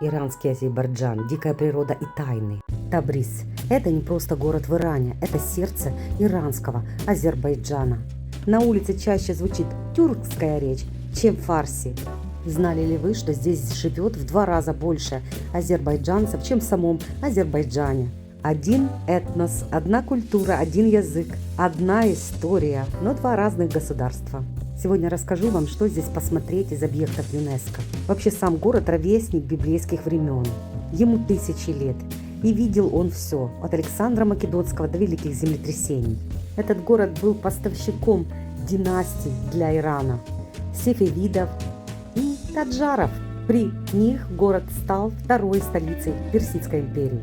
Иранский Азербайджан, дикая природа и тайны. Табриз – это не просто город в Иране, это сердце иранского Азербайджана. На улице чаще звучит тюркская речь, чем фарси. Знали ли вы, что здесь живет в 2 раза больше азербайджанцев, чем в самом Азербайджане? Один этнос, одна культура, один язык, одна история, но 2 разных государства. Сегодня расскажу вам, что здесь посмотреть из объектов ЮНЕСКО. Вообще сам город – ровесник библейских времен. Ему 1000 лет. И видел он все, от Александра Македонского до великих землетрясений. Этот город был поставщиком династий для Ирана, сефевидов и таджаров. При них город стал 2-й столицей Персидской империи.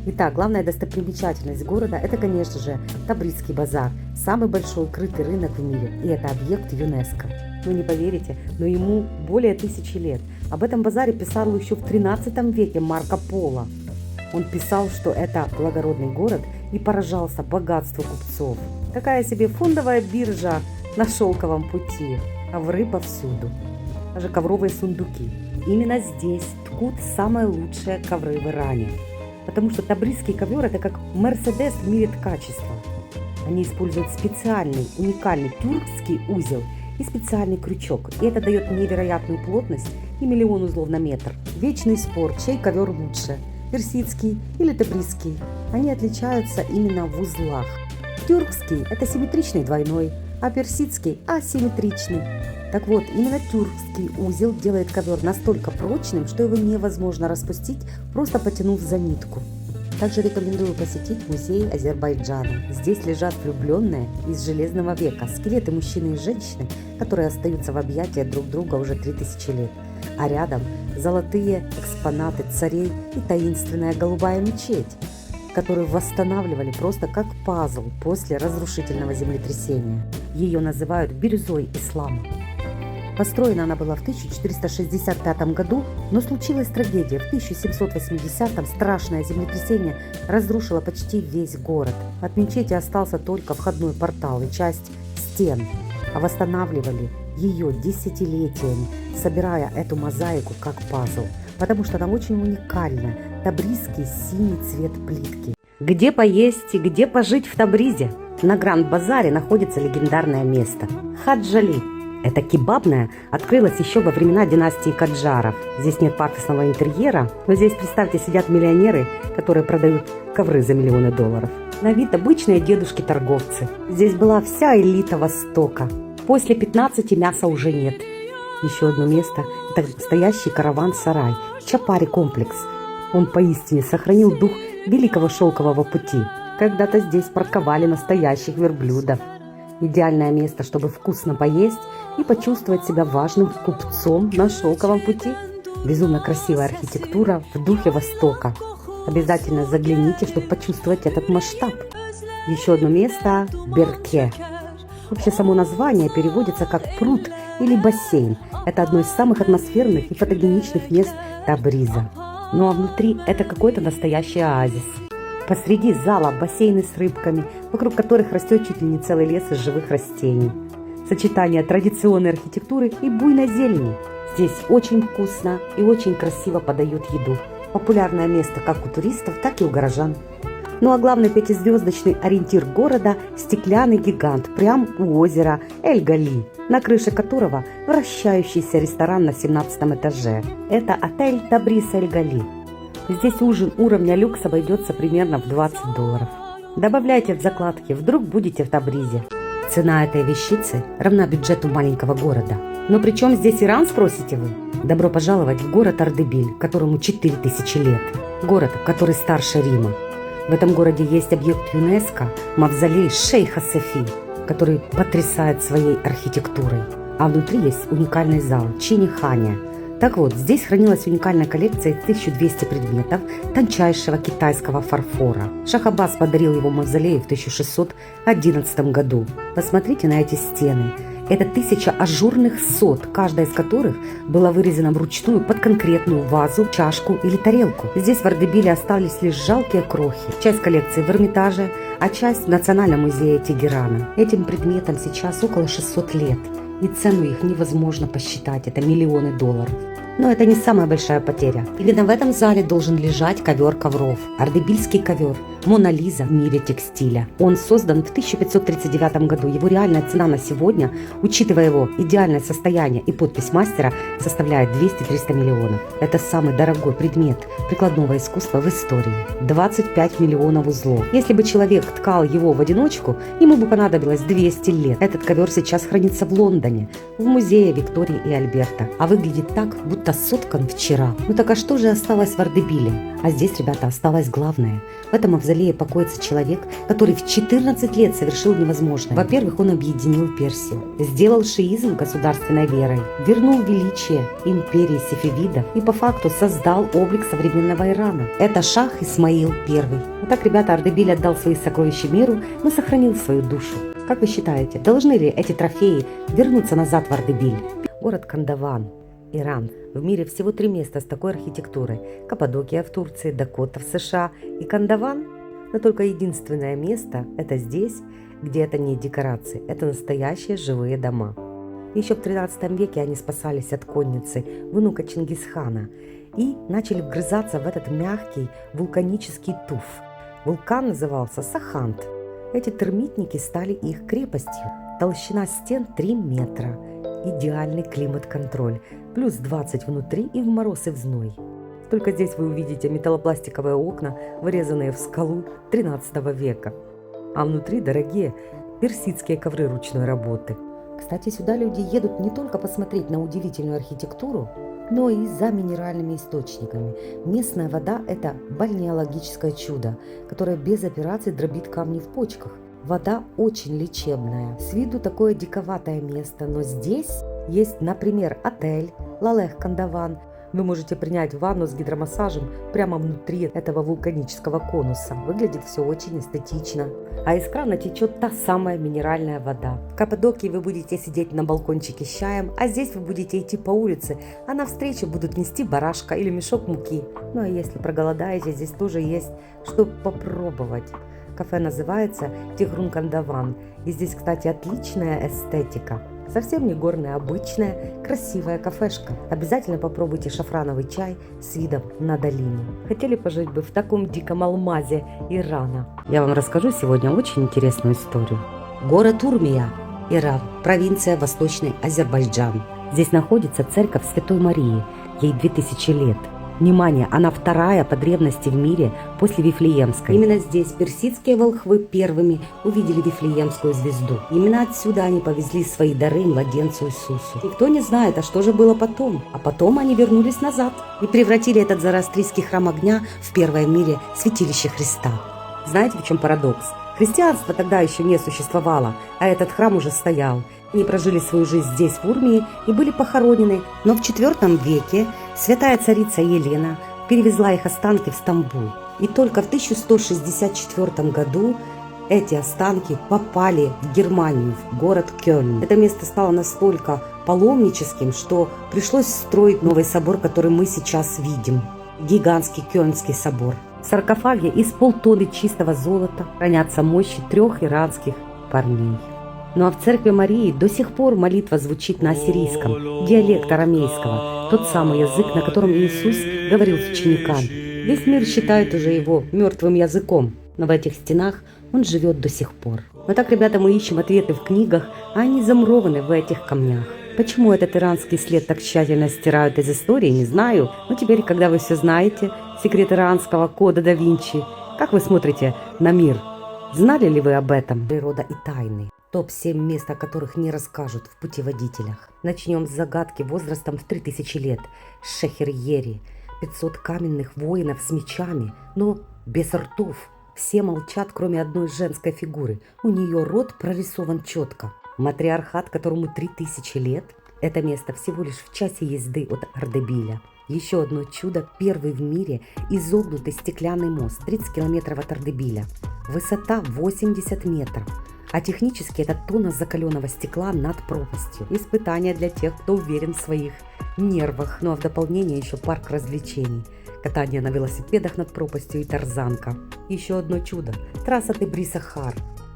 Итак, главная достопримечательность города – это, конечно же, Табризский базар, самый большой крытый рынок в мире, и это объект ЮНЕСКО. Вы не поверите, но ему более 1000 лет. Об этом базаре писал еще в 13 веке Марко Поло. Он писал, что это благородный город, и поражался богатству купцов. Такая себе фондовая биржа на шелковом пути, ковры повсюду, даже ковровые сундуки. Именно здесь ткут самые лучшие ковры в Иране. Потому что табризский ковер – это как Мерседес в мире качества. Они используют специальный, уникальный тюркский узел и специальный крючок. И это дает невероятную плотность и 1 000 000 узлов на метр. Вечный спор, чей ковер лучше – персидский или табризский. Они отличаются именно в узлах. Тюркский – это симметричный двойной, а персидский – асимметричный. Так вот, именно тюркский узел делает ковер настолько прочным, что его невозможно распустить, просто потянув за нитку. Также рекомендую посетить музей Азербайджана. Здесь лежат влюбленные из Железного века, скелеты мужчины и женщины, которые остаются в объятиях друг друга уже 3000 лет. А рядом золотые экспонаты царей и таинственная голубая мечеть, которую восстанавливали просто как пазл после разрушительного землетрясения. Ее называют бирюзой ислама. Построена она была в 1465 году, но случилась трагедия. В 1780-м страшное землетрясение разрушило почти весь город. От мечети остался только входной портал и часть стен, а восстанавливали ее десятилетиями, собирая эту мозаику как пазл, потому что она очень уникальная. Табризский синий цвет плитки. Где поесть и где пожить в Табризе? На Гранд-базаре находится легендарное место – Хаджали. Это кебабная открылась еще во времена династии Каджаров. Здесь нет пафосного интерьера, но здесь, представьте, сидят миллионеры, которые продают ковры за $миллионы. На вид обычные дедушки-торговцы. Здесь была вся элита Востока. После 15 мяса уже нет. Еще одно место – это настоящий караван-сарай, Чапари комплекс. Он поистине сохранил дух великого шелкового пути. Когда-то здесь парковали настоящих верблюдов. Идеальное место, чтобы вкусно поесть и почувствовать себя важным купцом на шелковом пути. Безумно красивая архитектура в духе Востока. Обязательно загляните, чтобы почувствовать этот масштаб. Еще одно место – Берке. Вообще само название переводится как пруд или бассейн. Это одно из самых атмосферных и фотогеничных мест Табриза. Ну а внутри это какой-то настоящий оазис. Посреди зала бассейны с рыбками, вокруг которых растет чуть ли не целый лес из живых растений. Сочетание традиционной архитектуры и буйной зелени. Здесь очень вкусно и очень красиво подают еду. Популярное место как у туристов, так и у горожан. Ну а главный 5-звездочный ориентир города – стеклянный гигант прямо у озера Эль-Гали, на крыше которого вращающийся ресторан на 17 этаже. Это отель Табриз Эль-Гали. Здесь ужин уровня люкс обойдется примерно в $20. Добавляйте в закладки, вдруг будете в Табризе. Цена этой вещицы равна бюджету маленького города. Но при чем здесь Иран, спросите вы? Добро пожаловать в город Ардебиль, которому 4000 лет. Город, который старше Рима. В этом городе есть объект ЮНЕСКО – мавзолей шейха Софи, который потрясает своей архитектурой. А внутри есть уникальный зал – Чинихания. Так вот, здесь хранилась уникальная коллекция из 1200 предметов тончайшего китайского фарфора. Шах Аббас подарил его мавзолею в 1611 году. Посмотрите на эти стены. Это 1000 ажурных сот, каждая из которых была вырезана вручную под конкретную вазу, чашку или тарелку. Здесь в Ардебиле остались лишь жалкие крохи. Часть коллекции в Эрмитаже, а часть в Национальном музее Тегерана. Этим предметам сейчас около 600 лет. И цену их невозможно посчитать, это $миллионы. Но это не самая большая потеря. Именно в этом зале должен лежать ковер ковров. Ардебильский ковер. Мона Лиза в мире текстиля. Он создан в 1539 году. Его реальная цена на сегодня, учитывая его идеальное состояние и подпись мастера, составляет 200-300 миллионов. Это самый дорогой предмет прикладного искусства в истории. 25 миллионов узлов. Если бы человек ткал его в одиночку, ему бы понадобилось 200 лет. Этот ковер сейчас хранится в Лондоне, в музее Виктории и Альберта. А выглядит так, будто соткан вчера. Ну так а что же осталось в Ардебиле? А здесь, ребята, осталось главное. В этом мавзолее покоится человек, который в 14 лет совершил невозможное. Во-первых, он объединил Персию, сделал шиизм государственной верой, вернул величие империи сефевидов и по факту создал облик современного Ирана. Это шах Исмаил I. Вот так, ребята, Ардебиль отдал свои сокровища миру, но сохранил свою душу. Как вы считаете, должны ли эти трофеи вернуться назад в Ардебиль? Город Кандаван, Иран. В мире всего 3 места с такой архитектурой. Каппадокия в Турции, Дакота в США и Кандаван. Но только единственное место – это здесь, где это не декорации, это настоящие живые дома. Еще в 13 веке они спасались от конницы внука Чингисхана и начали вгрызаться в этот мягкий вулканический туф. Вулкан назывался Сахант. Эти термитники стали их крепостью. Толщина стен 3 метра. Идеальный климат-контроль. Плюс 20 внутри и в мороз и в зной. Только здесь вы увидите металлопластиковые окна, вырезанные в скалу 13 века. А внутри дорогие персидские ковры ручной работы. Кстати, сюда люди едут не только посмотреть на удивительную архитектуру, но и за минеральными источниками. Местная вода – это бальнеологическое чудо, которое без операций дробит камни в почках. Вода очень лечебная. С виду такое диковатое место, но здесь есть, например, отель Лалех Кандаван. Вы можете принять ванну с гидромассажем прямо внутри этого вулканического конуса. Выглядит все очень эстетично. А из крана течет та самая минеральная вода. В Каппадокии вы будете сидеть на балкончике с чаем, а здесь вы будете идти по улице, а навстречу будут нести барашка или мешок муки. Ну а если проголодаетесь, здесь тоже есть что попробовать. Кафе называется Тигрун Кандаван. И здесь, кстати, отличная эстетика. Совсем не горная, обычная, красивая кафешка. Обязательно попробуйте шафрановый чай с видом на долину. Хотели пожить бы в таком диком алмазе Ирана? Я вам расскажу сегодня очень интересную историю. Город Урмия, Иран, провинция Восточный Азербайджан. Здесь находится церковь Святой Марии. Ей 2000 лет. Внимание, она вторая по древности в мире после Вифлеемской. Именно здесь персидские волхвы первыми увидели Вифлеемскую звезду. Именно отсюда они повезли свои дары младенцу Иисусу. Никто не знает, а что же было потом. А потом они вернулись назад и превратили этот зороастрийский храм огня в первое в мире святилище Христа. Знаете, в чем парадокс? Христианство тогда еще не существовало, а этот храм уже стоял. Они прожили свою жизнь здесь, в Урмии, и были похоронены. Но в IV веке святая царица Елена перевезла их останки в Стамбул. И только в 1164 году эти останки попали в Германию, в город Кёльн. Это место стало настолько паломническим, что пришлось строить новый собор, который мы сейчас видим. Гигантский Кёльнский собор. В саркофаге из полтонны чистого золота хранятся мощи 3 иранских парней. Ну а в церкви Марии до сих пор молитва звучит на ассирийском, диалект арамейского, тот самый язык, на котором Иисус говорил с учениками. Весь мир считает уже его мертвым языком, но в этих стенах он живет до сих пор. Вот так, ребята, мы ищем ответы в книгах, а они замурованы в этих камнях. Почему этот иранский след так тщательно стирают из истории, не знаю. Но теперь, когда вы все знаете, секрет иранского кода да Винчи, как вы смотрите на мир? Знали ли вы об этом? Природа и тайны. Топ-7 мест, о которых не расскажут в путеводителях. Начнем с загадки возрастом в 3000 лет. Шехер-Ери. 500 каменных воинов с мечами, но без ртов. Все молчат, кроме одной женской фигуры. У нее рот прорисован четко. Матриархат, которому 3000 лет. Это место всего лишь в часе езды от Ардебиля. Еще одно чудо, первый в мире изогнутый стеклянный мост 30 километров от Ардебиля. Высота 80 метров. А технически это тонна закаленного стекла над пропастью. Испытание для тех, кто уверен в своих нервах. Ну а в дополнение еще парк развлечений. Катание на велосипедах над пропастью и тарзанка. Еще одно чудо. Трасса Тебриз-Ахар.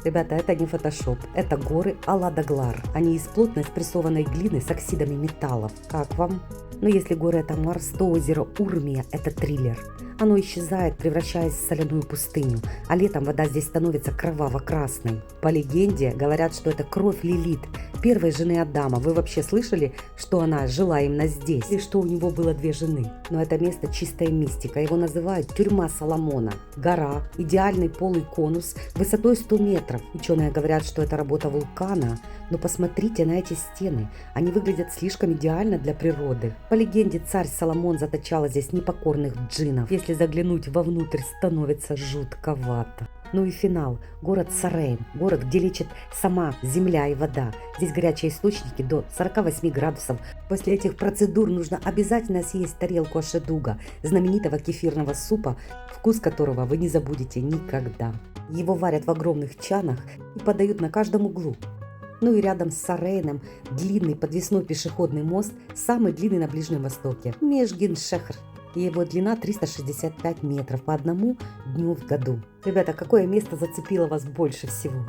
Ребята, это не фотошоп, это горы Аладаглар. Они из плотной спрессованной глины с оксидами металлов. Как вам? Но если горы это Марс, то озеро Урмия это триллер. Оно исчезает, превращаясь в соляную пустыню, а летом вода здесь становится кроваво-красной. По легенде говорят, что это кровь Лилит, первой жены Адама. Вы вообще слышали, что она жила именно здесь? И что у него было две жены? Но это место чистая мистика. Его называют тюрьма Соломона. Гора, идеальный полый конус высотой 100 метров. Ученые говорят, что это работа вулкана. Но посмотрите на эти стены. Они выглядят слишком идеально для природы. По легенде, царь Соломон заточал здесь непокорных джиннов. Если заглянуть вовнутрь, становится жутковато. Ну и финал. Город Сарейн. Город, где лечит сама земля и вода. Здесь горячие источники до 48 градусов. После этих процедур нужно обязательно съесть тарелку ашедуга, знаменитого кефирного супа, вкус которого вы не забудете никогда. Его варят в огромных чанах и подают на каждом углу. Ну и рядом с Сарейном длинный подвесной пешеходный мост, самый длинный на Ближнем Востоке. Мешгин-Шехр. И его длина 365 метров по одному дню в году. Ребята, какое место зацепило вас больше всего?